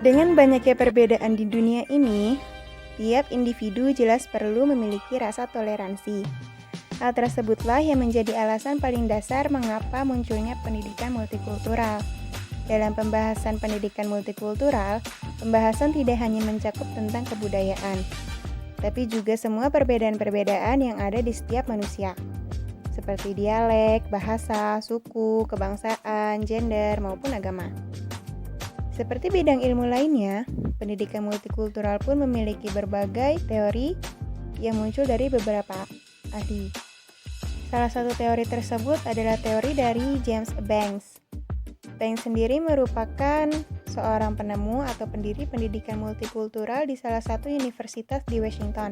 Dengan banyaknya perbedaan di dunia ini, tiap individu jelas perlu memiliki rasa toleransi. Hal tersebutlah yang menjadi alasan paling dasar mengapa munculnya pendidikan multikultural. Dalam pembahasan pendidikan multikultural, pembahasan tidak hanya mencakup tentang kebudayaan, tapi juga semua perbedaan-perbedaan yang ada di setiap manusia, seperti dialek, bahasa, suku, kebangsaan, gender, maupun agama. Seperti bidang ilmu lainnya, pendidikan multikultural pun memiliki berbagai teori yang muncul dari beberapa ahli. Salah satu teori tersebut adalah teori dari James Banks. Banks sendiri merupakan seorang penemu atau pendiri pendidikan multikultural di salah satu universitas di Washington.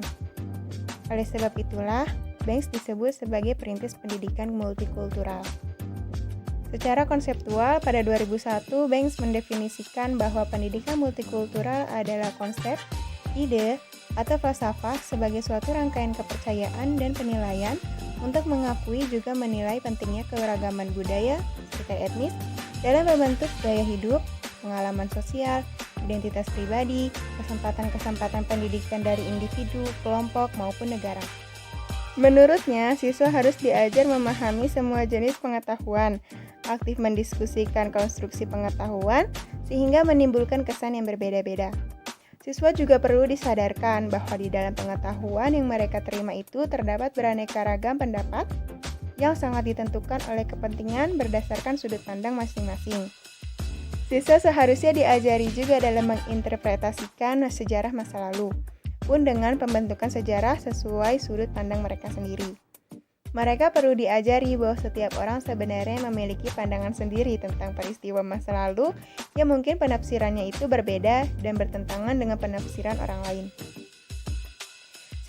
Oleh sebab itulah, Banks disebut sebagai perintis pendidikan multikultural. Secara konseptual, pada 2001, Banks mendefinisikan bahwa pendidikan multikultural adalah konsep, ide, atau falsafah sebagai suatu rangkaian kepercayaan dan penilaian untuk mengakui juga menilai pentingnya keragaman budaya, serta etnis, dalam membentuk gaya hidup, pengalaman sosial, identitas pribadi, kesempatan-kesempatan pendidikan dari individu, kelompok, maupun negara. Menurutnya, siswa harus diajar memahami semua jenis pengetahuan, aktif mendiskusikan konstruksi pengetahuan, sehingga menimbulkan kesan yang berbeda-beda. Siswa juga perlu disadarkan bahwa di dalam pengetahuan yang mereka terima itu terdapat beraneka ragam pendapat yang sangat ditentukan oleh kepentingan berdasarkan sudut pandang masing-masing. Siswa seharusnya diajari juga dalam menginterpretasikan sejarah masa lalu, pun dengan pembentukan sejarah sesuai sudut pandang mereka sendiri. Mereka perlu diajari bahwa setiap orang sebenarnya memiliki pandangan sendiri tentang peristiwa masa lalu yang mungkin penafsirannya itu berbeda dan bertentangan dengan penafsiran orang lain.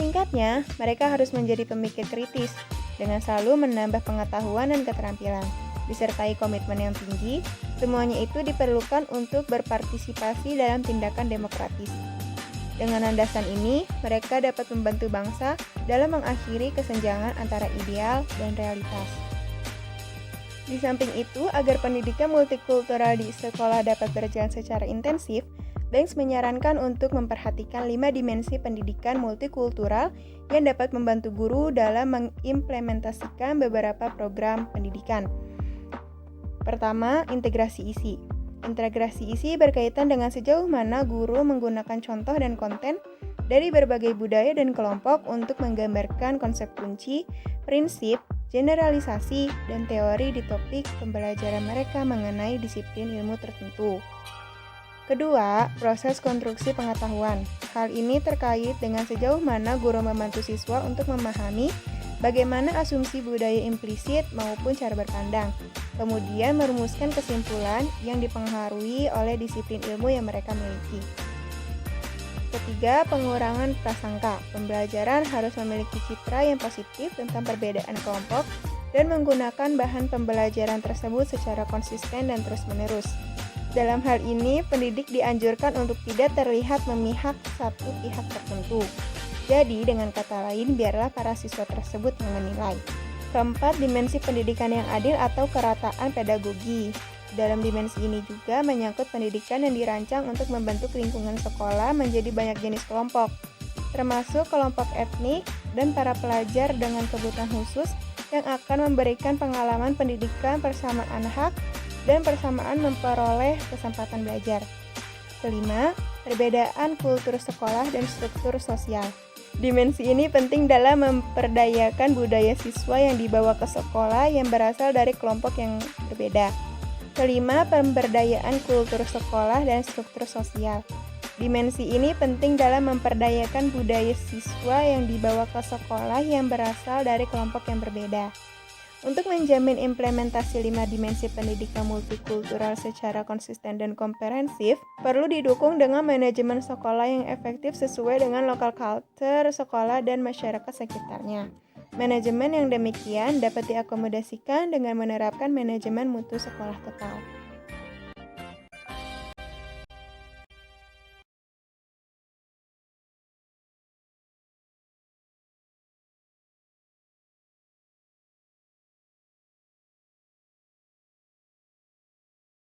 Singkatnya, mereka harus menjadi pemikir kritis dengan selalu menambah pengetahuan dan keterampilan. Disertai komitmen yang tinggi, semuanya itu diperlukan untuk berpartisipasi dalam tindakan demokratis. Dengan landasan ini, mereka dapat membantu bangsa dalam mengakhiri kesenjangan antara ideal dan realitas. Di samping itu, agar pendidikan multikultural di sekolah dapat berjalan secara intensif, Banks menyarankan untuk memperhatikan 5 dimensi pendidikan multikultural yang dapat membantu guru dalam mengimplementasikan beberapa program pendidikan. Pertama, integrasi isi. Integrasi isi berkaitan dengan sejauh mana guru menggunakan contoh dan konten dari berbagai budaya dan kelompok untuk menggambarkan konsep kunci, prinsip, generalisasi, dan teori di topik pembelajaran mereka mengenai disiplin ilmu tertentu. Kedua, proses konstruksi pengetahuan. Hal ini terkait dengan sejauh mana guru membantu siswa untuk memahami bagaimana asumsi budaya implisit maupun cara berpandang, kemudian merumuskan kesimpulan yang dipengaruhi oleh disiplin ilmu yang mereka miliki. Ketiga, pengurangan prasangka. Pembelajaran harus memiliki citra yang positif tentang perbedaan kelompok dan menggunakan bahan pembelajaran tersebut secara konsisten dan terus-menerus. Dalam hal ini, pendidik dianjurkan untuk tidak terlihat memihak satu pihak tertentu. Jadi, dengan kata lain, biarlah para siswa tersebut yang menilai. Keempat, dimensi pendidikan yang adil atau kerataan pedagogi. Dalam dimensi ini juga menyangkut pendidikan yang dirancang untuk membentuk lingkungan sekolah menjadi banyak jenis kelompok, termasuk kelompok etnik dan para pelajar dengan kebutuhan khusus yang akan memberikan pengalaman pendidikan persamaan hak dan persamaan memperoleh kesempatan belajar. Kelima, perbedaan kultur sekolah dan struktur sosial. Dimensi ini penting dalam memperdayakan budaya siswa yang dibawa ke sekolah yang berasal dari kelompok yang berbeda. Kelima, pemberdayaan kultur sekolah dan struktur sosial. Dimensi ini penting dalam memperdayakan budaya siswa yang dibawa ke sekolah yang berasal dari kelompok yang berbeda. Untuk menjamin implementasi 5 dimensi pendidikan multikultural secara konsisten dan komprehensif, perlu didukung dengan manajemen sekolah yang efektif sesuai dengan local culture sekolah dan masyarakat sekitarnya. Manajemen yang demikian dapat diakomodasikan dengan menerapkan manajemen mutu sekolah total.